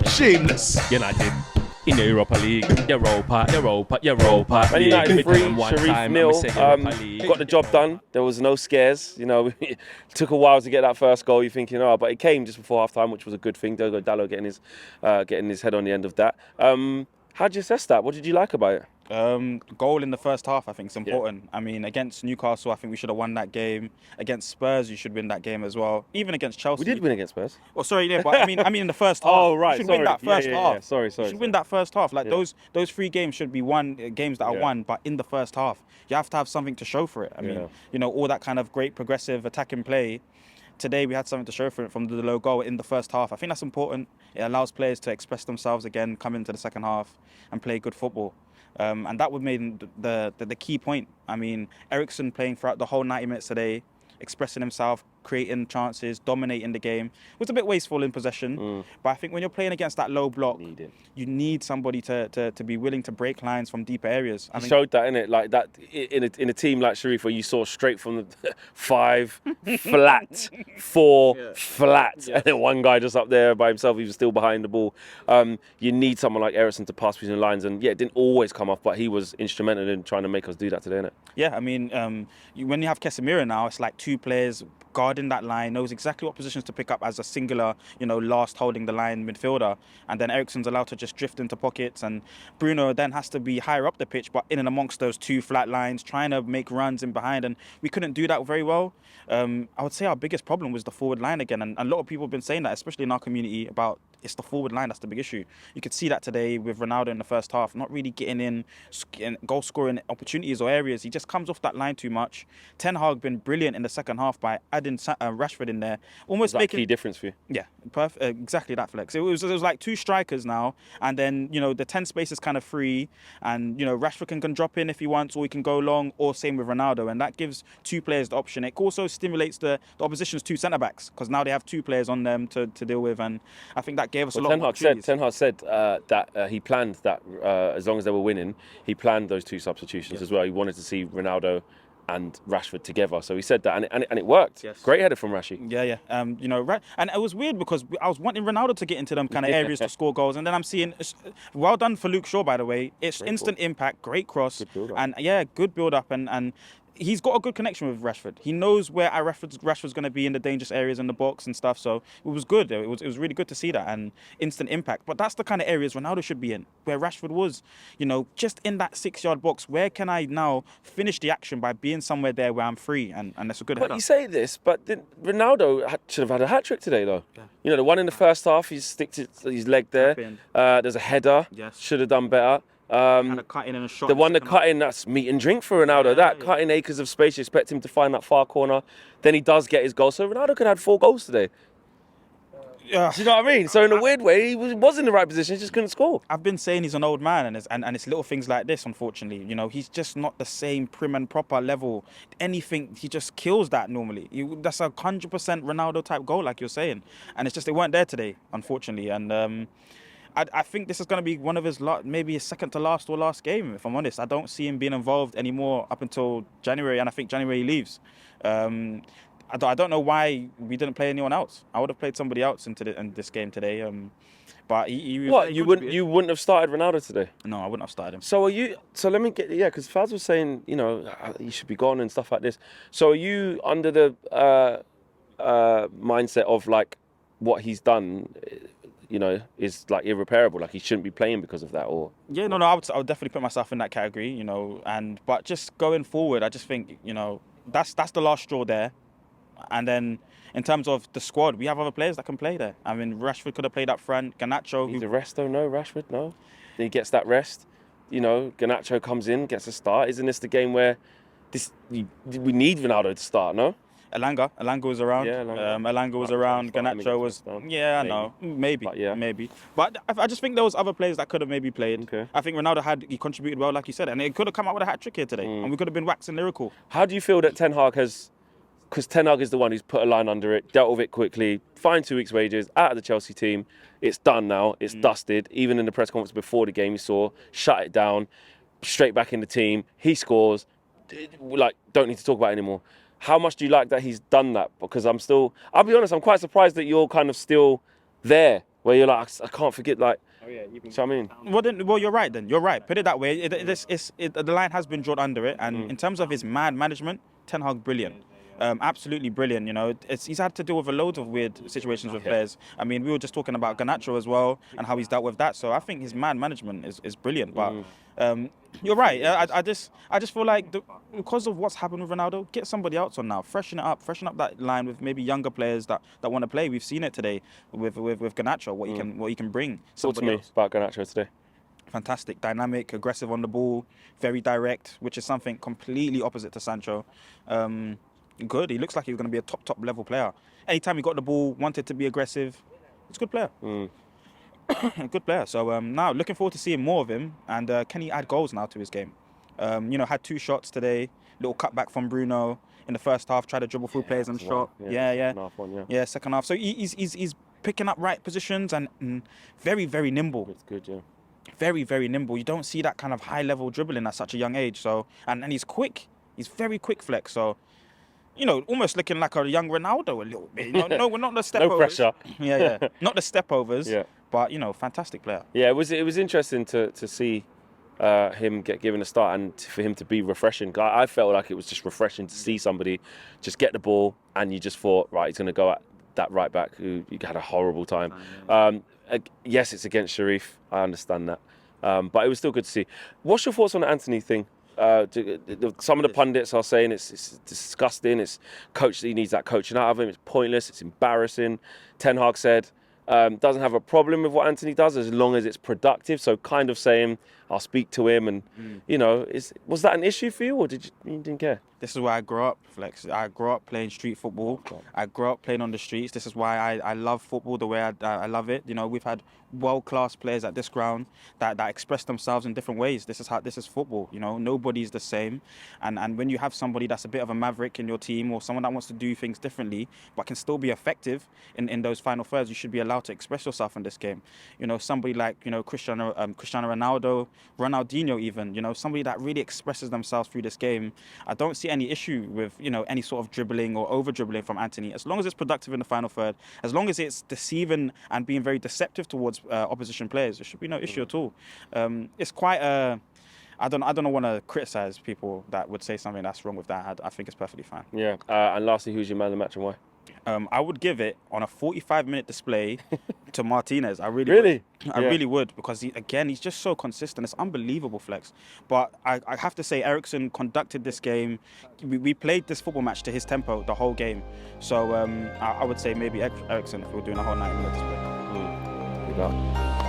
Shameless. United in the Europa League. Europa. Man United 3, One Sharif time, nil. and we say Europa League. Got the job done. There was no scares. You know, it took a while to get that first goal. You're thinking, oh, but it came just before half time, which was a good thing. Diogo Dalot getting his head on the end of that. How did you assess that? What did you like about it? Goal in the first half, I think, is important. Yeah. I mean, against Newcastle, I think we should have won that game. Against Spurs, you should win that game as well. Even against Chelsea. We did win against Spurs. Well, sorry, yeah, but I mean in the first half. Oh, right. You should win that first half. Yeah. Sorry. You should win that first half. Like those 3 games should be games that are won, but in the first half, you have to have something to show for it. I mean, all that kind of great progressive attacking play. Today we had something to show for it from the low goal in the first half. I think that's important. It allows players to express themselves again, come into the second half and play good football. And that would make the key point. I mean, Eriksen playing throughout the whole 90 minutes today, expressing himself, creating chances, dominating the game. It was a bit wasteful in possession, but I think when you're playing against that low block, you need somebody to be willing to break lines from deeper areas. He showed that, innit? Like that in a team like Sharif, where you saw straight from the 5 flat, 4 flat, and then one guy just up there by himself, he was still behind the ball. You need someone like Eriksen to pass between the lines, and it didn't always come off, but he was instrumental in trying to make us do that today, innit? Yeah, I mean, when you have Casemiro now, it's like 2 players guarding that line, knows exactly what positions to pick up as a singular, last holding the line midfielder. And then Eriksen's allowed to just drift into pockets. And Bruno then has to be higher up the pitch, but in and amongst those 2 flat lines, trying to make runs in behind. And we couldn't do that very well. I would say our biggest problem was the forward line again. And a lot of people have been saying that, especially in our community, about it's the forward line that's the big issue. You could see that today with Ronaldo in the first half, not really getting in goal scoring opportunities or areas. He just comes off that line too much. Ten Hag been brilliant in the second half by adding Rashford in there, almost making key difference for you. Yeah, perfect. Exactly that, Flex. It was like 2 strikers now, and then the 10 space is kind of free, and Rashford can drop in if he wants, or he can go long, or same with Ronaldo, and that gives 2 players the option. It also stimulates the opposition's 2 centre backs because now they have 2 players on them to deal with, and I think that gave us a lot of opportunities. Ten Hag said that he planned that as long as they were winning, he planned those 2 substitutions as well. He wanted to see Ronaldo and Rashford together, so he said that, and it worked. Yes. Great header from Rashi. Yeah. And it was weird because I was wanting Ronaldo to get into them kind of areas to score goals, and then I'm seeing, well done for Luke Shaw, by the way. It's great instant impact, great cross, and good build up, and he's got a good connection with Rashford. He knows where Rashford's going to be in the dangerous areas in the box and stuff. So it was good. It was really good to see that and instant impact. But that's the kind of areas Ronaldo should be in, where Rashford was, just in that 6-yard box. Where can I now finish the action by being somewhere there where I'm free? And that's a good header. But you say this, but Ronaldo should have had a hat-trick today, though. Yeah. The one in the first half, he sticked his leg there. There's a header. Yes. Should have done better. Kind of cutting in a shot. The one that cut in, that's meat and drink for Ronaldo. Cutting acres of space, you expect him to find that far corner. Then he does get his goal. So Ronaldo could have 4 goals today. Do you know what I mean? So in a weird way, he was in the right position, he just couldn't score. I've been saying he's an old man, and it's little things like this, unfortunately. He's just not the same prim and proper level. Anything, he just kills that normally. That's a 100% Ronaldo type goal, like you're saying. And it's just, they weren't there today, unfortunately. And I think this is going to be one of his, maybe his second to last or last game, if I'm honest. I don't see him being involved anymore up until January, and I think January he leaves. I don't know why we didn't play anyone else. I would have played somebody else in this game today. But you wouldn't have started Ronaldo today? No, I wouldn't have started him. So let me get, because Faz was saying, he should be gone and stuff like this. So are you under the mindset of like what he's done, is like irreparable, like he shouldn't be playing because of that, or? Yeah, no, I would definitely put myself in that category, but just going forward, I just think, that's the last straw there. And then in terms of the squad, we have other players that can play there. I mean, Rashford could have played up front, Garnacho. Needs a rest though, no, Rashford, no. Then he gets that rest, Garnacho comes in, gets a start. Isn't this the game where we need Ronaldo to start, no? Elanga was around. Yeah, Elanga was around. Garnacho was. Yeah, I know. Maybe. But I just think there was other players that could have maybe played. Okay. I think Ronaldo he contributed well, like you said, and it could have come out with a hat trick here today, and we could have been waxing lyrical. How do you feel that Ten Hag has? Because Ten Hag is the one who's put a line under it, dealt with it quickly, fined 2 weeks' wages, out of the Chelsea team. It's done now. It's dusted. Even in the press conference before the game, you saw shut it down, straight back in the team. He scores. Don't need to talk about it anymore. how much do you like that he's done that? Because I'll be honest, I'm quite surprised that you're kind of still there, where you're like, I can't forget, like, you know what I mean? Well, you're right then. You're right. Put it that way. The line has been drawn under it. And in terms of his man management, Ten Hag, brilliant. Absolutely brilliant. You know, he's had to deal with a load of weird situations with players. I mean, we were just talking about Garnacho as well and how he's dealt with that. So I think his man management is brilliant. But you're right. I just feel like because of what's happened with Ronaldo, get somebody else on now. Freshen up that line with maybe younger players that want to play. We've seen it today with Garnacho, what he can bring. Talk to me about Garnacho today. Fantastic, dynamic, aggressive on the ball, very direct, which is something completely opposite to Sancho. Good. He looks like he's going to be a top level player. Anytime he got the ball, wanted to be aggressive. He's a good player. Good player. So now looking forward to seeing more of him. And can he add goals now to his game? Had 2 shots today. Little cutback from Bruno in the first half. Tried to dribble through players and shot. Yeah. Second half. So he's picking up right positions and very, very nimble. It's good, yeah. Very, very nimble. You don't see that kind of high level dribbling at such a young age. So and he's quick. He's very quick flex. So. Almost looking like a young Ronaldo a little bit. No, we're not the step overs. No pressure. Yeah. Not the step overs. Yeah. But fantastic player. Yeah, it was interesting to see him get given a start and for him to be refreshing. I felt like it was just refreshing to see somebody just get the ball and you just thought, right, he's going to go at that right back who had a horrible time. Yes, it's against Sharif. I understand that. But it was still good to see. What's your thoughts on the Anthony thing? Some of the pundits are saying it's disgusting. It's he needs that coaching out of him. It's pointless. It's embarrassing. Ten Hag said doesn't have a problem with what Anthony does as long as it's productive. So kind of saying I'll speak to him and was that an issue for you or you didn't care? This is where I grew up, Flex. I grew up playing street football. I grew up playing on the streets. This is why I love football the way I love it. We've had world-class players at this ground that express themselves in different ways. This is football. Nobody's the same. And when you have somebody that's a bit of a maverick in your team or someone that wants to do things differently but can still be effective in those final thirds, you should be allowed to express yourself in this game. Somebody like Cristiano Ronaldo, Ronaldinho even. Somebody that really expresses themselves through this game. I don't see any issue with any sort of dribbling or over dribbling from Anthony, as long as it's productive in the final third, as long as it's deceiving and being very deceptive towards opposition players. There should be no issue at all. It's quite I don't want to criticize people that would say something that's wrong with that. I think it's perfectly fine. Yeah. And lastly, who's your man of the match and why? I would give it on a 45-minute display to Martinez. I really would, because he's just so consistent. It's unbelievable, Flex. But I have to say, Eriksen conducted this game. We played this football match to his tempo the whole game. So I would say maybe Eriksen if we were doing a whole 90-minute display. Good luck.